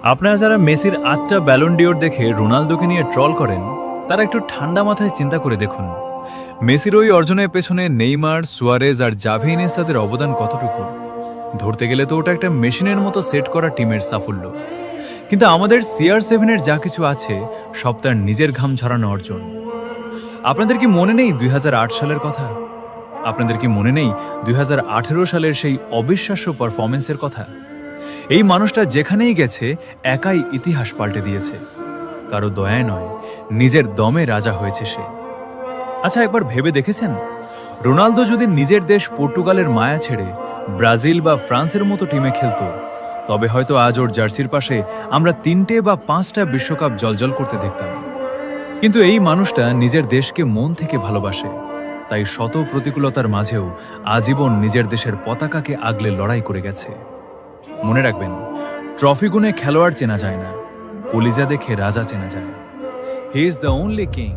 আপনারা যারা মেসির ৮টা ব্যালন ডিওর দেখে রোনালদোকে নিয়ে ট্রল করেন, তারা একটু ঠান্ডা মাথায় চিন্তা করে দেখুন মেসির ওই অর্জনের পেছনে নেইমার, সুয়ারেজ আর জাভি ইনিয়েস্তাদের অবদান কতটুকু। ধরতে গেলে তো ওটা একটা মেশিনের মতো সেট করা টিমের সাফল্য। কিন্তু আমাদের CR7-এর যা কিছু আছে সব তার নিজের ঘাম ঝরানো অর্জন। আপনাদের কি মনে নেই ২০০৮ সালের কথা? আপনাদের কি মনে নেই ২০১৮ সালের সেই অবিশ্বাস্য পারফরমেন্সের কথা? এই মানুষটা যেখানেই গেছে একাই ইতিহাস পাল্টে দিয়েছে। কারো দয়ায় নয়, নিজের দমে রাজা হয়েছে সে। আচ্ছা, একবার ভেবে দেখেছেন, রোনালদো যদি নিজের দেশ পর্তুগালের মায়া ছেড়ে ব্রাজিল বা ফ্রান্সের মতো টিমে খেলতো, তবে হয়তো আজ ওর জার্সির পাশে আমরা ৩টে বা ৫টা বিশ্বকাপ জলজল করতে দেখতাম। কিন্তু এই মানুষটা নিজের দেশকে মন থেকে ভালোবাসে, তাই শত প্রতিকূলতার মাঝেও আজীবন নিজের দেশের পতাকাকে আগলে লড়াই করে গেছে। মনে রাখবেন, ট্রফি গুণে খেলোয়াড় চেনা যায় না, কলিজা দেখে রাজা চেনা যায়। He is the only king